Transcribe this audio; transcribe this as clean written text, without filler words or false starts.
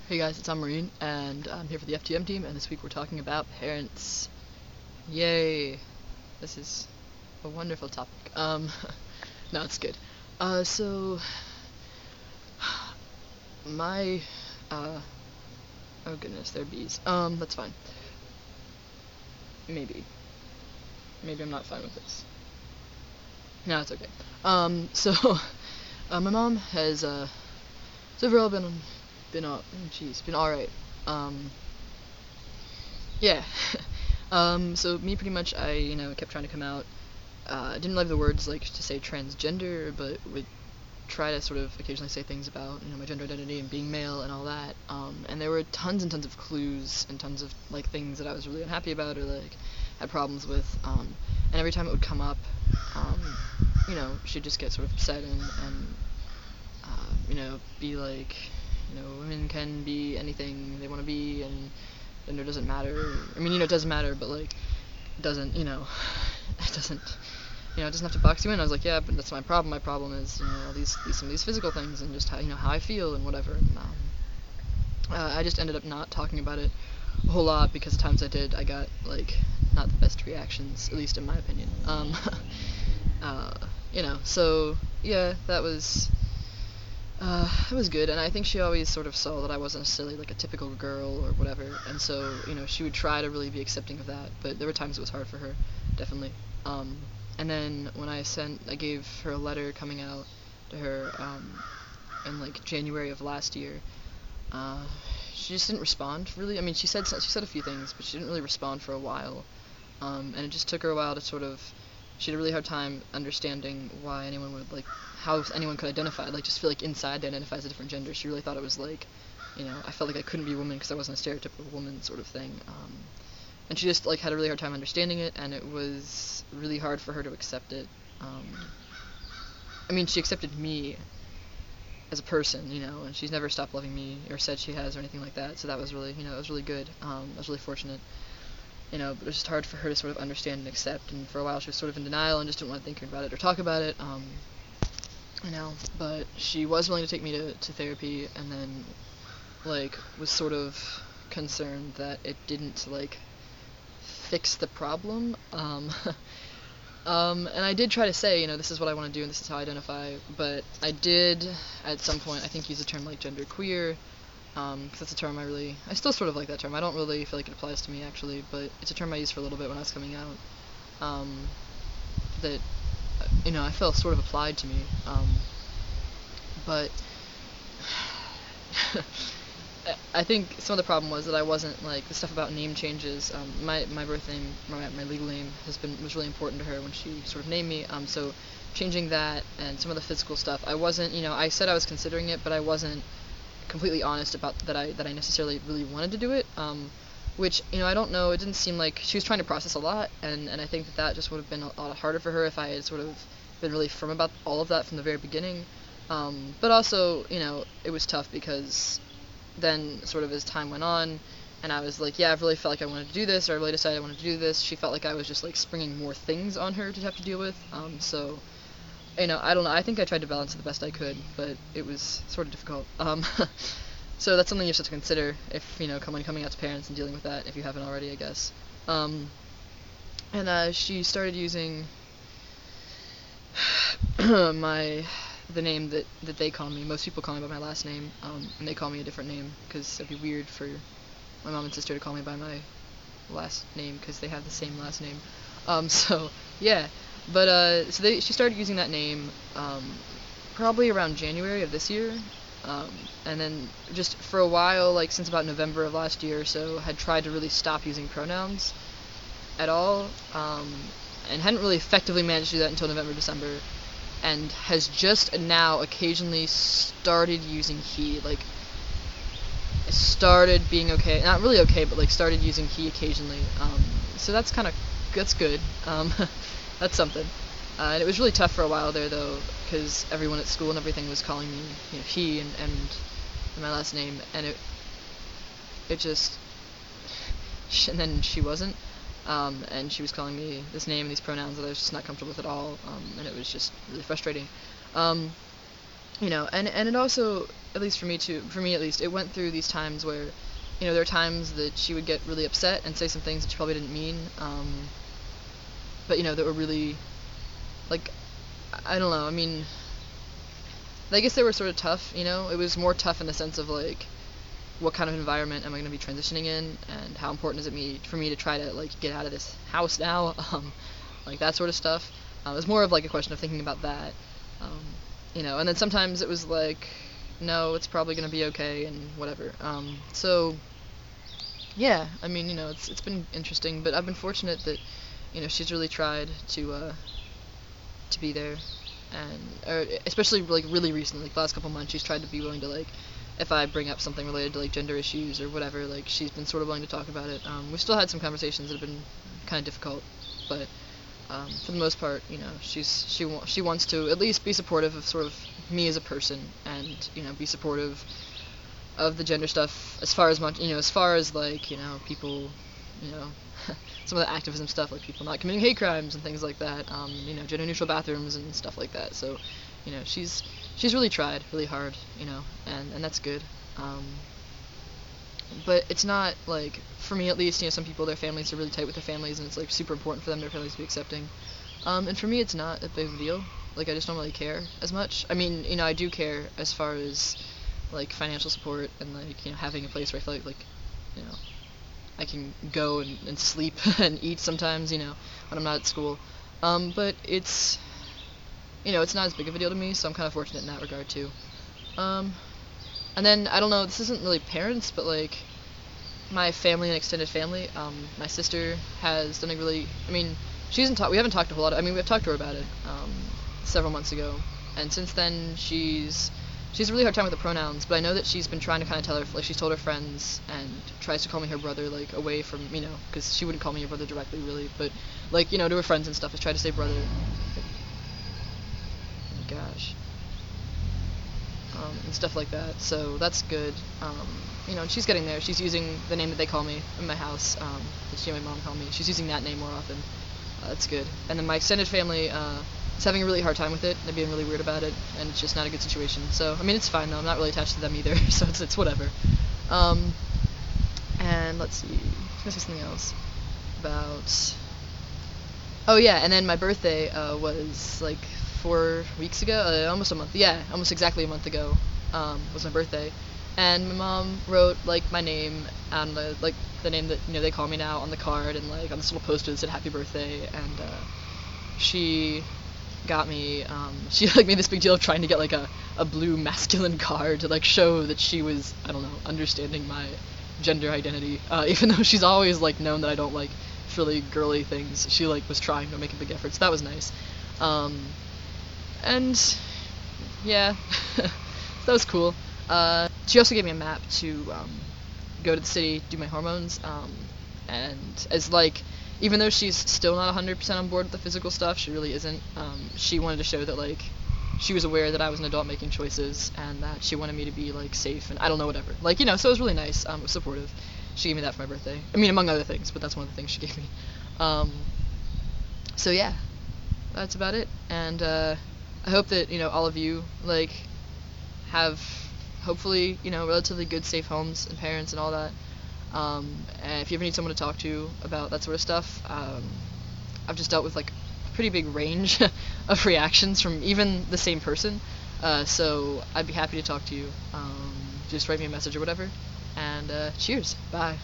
Hey guys, it's Marine, and I'm here for the FTM team, and this week we're talking about parents. Yay! This is a wonderful topic. No, it's good. So, my, oh goodness, they're bees. That's fine. Maybe. Maybe I'm not fine with this. No, it's okay. So, my mom has, overall been alright. Yeah. So me pretty much, I kept trying to come out. Didn't love the words like to say transgender, but would try to sort of occasionally say things about my gender identity and being male and all that. And there were tons and tons of clues and tons of like things that I was really unhappy about or like had problems with. And every time it would come up, she'd just get sort of upset and be like, women can be anything they want to be and gender doesn't matter. I mean, it does matter, but like, it doesn't, it doesn't, it doesn't have to box you in. I was like, yeah, but that's my problem. My problem is, all some of these physical things and just how I feel and whatever. And, I just ended up not talking about it a whole lot because the times I did, I got like not the best reactions, at least in my opinion. So yeah, that was. It was good, and I think she always sort of saw that I wasn't necessarily like a typical girl or whatever, and so, she would try to really be accepting of that, but there were times it was hard for her, definitely. And then when I gave her a letter coming out to her, in like January of last year, she just didn't respond, really. I mean, she said a few things, but she didn't really respond for a while, and it just took her a while to sort of, she had a really hard time understanding why anyone would, like, how anyone could identify, like, just feel like inside they identify as a different gender. She really thought it was, like, I felt like I couldn't be a woman because I wasn't a stereotypical woman sort of thing. And she just, like, had a really hard time understanding it, and it was really hard for her to accept it. I mean, she accepted me as a person, and she's never stopped loving me or said she has or anything like that, so that was really, it was really good. I was really fortunate. But it was just hard for her to sort of understand and accept, and for a while she was sort of in denial and just didn't want to think about it or talk about it, but she was willing to take me to therapy, and then, like, was sort of concerned that it didn't, like, fix the problem, and I did try to say, this is what I want to do and this is how I identify, but I did, at some point, I think use the term, like, genderqueer, because that's a term I still sort of like that term. I don't really feel like it applies to me, actually, but it's a term I used for a little bit when I was coming out, that, I felt sort of applied to me, but I think some of the problem was that I wasn't, like, the stuff about name changes, my birth name, my legal name was really important to her when she sort of named me, so changing that and some of the physical stuff, I wasn't, I said I was considering it, but I wasn't completely honest about that I necessarily really wanted to do it, which, I don't know, it didn't seem like she was trying to process a lot, and I think that just would have been a lot harder for her if I had sort of been really firm about all of that from the very beginning, but also, it was tough because then sort of as time went on, and I was like, yeah, I really felt like I wanted to do this, or I really decided I wanted to do this, she felt like I was just, like, springing more things on her to have to deal with, so, I don't know, I think I tried to balance it the best I could, but it was sort of difficult, so that's something you just have to consider if, coming out to parents and dealing with that, if you haven't already, I guess, and, she started using the name that they call me. Most people call me by my last name, and they call me a different name, because it'd be weird for my mom and sister to call me by my last name, because they have the same last name, so, yeah, but, she started using that name, probably around January of this year, and then just for a while, like, since about November of last year or so, had tried to really stop using pronouns at all, and hadn't really effectively managed to do that until November, December, and has just now occasionally started using he, like, started being okay, not really okay, but, like, started using he occasionally, so that's good, that's something, and it was really tough for a while there, though, because everyone at school and everything was calling me, he, and my last name, and it just, and then she wasn't, and she was calling me this name and these pronouns that I was just not comfortable with at all, and it was just really frustrating. and it also, at least for me at least, it went through these times where, there are times that she would get really upset and say some things that she probably didn't mean, but that were really, like, I don't know. I mean, I guess they were sort of tough. It was more tough in the sense of like, what kind of environment am I going to be transitioning in, and how important is it for me to try to like get out of this house now, like that sort of stuff. It was more of like a question of thinking about that, um, and then sometimes it was like, no, it's probably going to be okay and whatever. So yeah, I mean, it's been interesting, but I've been fortunate that she's really tried to be there, and or especially like really recently, like the last couple months, she's tried to be willing to like, if I bring up something related to like gender issues or whatever, like she's been sort of willing to talk about it. We still had some conversations that have been kind of difficult, but for the most part, she wants to at least be supportive of sort of me as a person, and be supportive of the gender stuff as far as much, as far as like, people, you know, some of the activism stuff, like people not committing hate crimes and things like that, gender neutral bathrooms and stuff like that. So, she's really tried really hard, and that's good. But it's not like, for me at least, some people, their families are really tight with their families, and it's like super important for them, their families to be accepting. And for me, it's not a big of a deal. Like, I just don't really care as much. I mean, I do care as far as like financial support and like, having a place where I feel like, you know, I can go and sleep and eat sometimes, when I'm not at school. But it's not as big of a deal to me, so I'm kind of fortunate in that regard too. Um, and then, I don't know, this isn't really parents, but like my family and extended family. My sister has done a really, I mean, we haven't talked a whole lot. I mean, we've talked to her about it several months ago, and since then she's a really hard time with the pronouns, but I know that she's been trying to kind of tell her, like, she's told her friends and tries to call me her brother, like, away from, because she wouldn't call me her brother directly, really, but, like, to her friends and stuff, has tried to say brother. Oh my gosh. And stuff like that, so that's good. And she's getting there. She's using the name that they call me in my house, that she and my mom call me. She's using that name more often. That's good. And then my extended family is having a really hard time with it. They're being really weird about it, and it's just not a good situation. So, I mean, it's fine, though. I'm not really attached to them either, so it's whatever. And let's see. I was going to say something else about... Oh, yeah, and then my birthday was, like, 4 weeks ago? Almost a month. Yeah, almost exactly a month ago was my birthday. And my mom wrote, like, my name on the name that, they call me now on the card, and, like, on this little poster that said happy birthday, and she got me, she, like, made this big deal of trying to get, like, a blue masculine card to, like, show that she was, I don't know, understanding my gender identity, even though she's always, like, known that I don't like frilly, girly things. She, like, was trying to make a big effort, so that was nice. And, yeah, that was cool. She also gave me a map to go to the city, do my hormones, and as like, even though she's still not 100% on board with the physical stuff, she really isn't. She wanted to show that like she was aware that I was an adult making choices, and that she wanted me to be like safe, and I don't know, whatever. Like, so it was really nice. It was supportive. She gave me that for my birthday. I mean, among other things, but that's one of the things she gave me. So yeah, that's about it. And I hope that all of you like have hopefully relatively good, safe homes and parents and all that. And if you ever need someone to talk to about that sort of stuff, I've just dealt with like a pretty big range of reactions from even the same person. So I'd be happy to talk to you. Just write me a message or whatever. And cheers. Bye.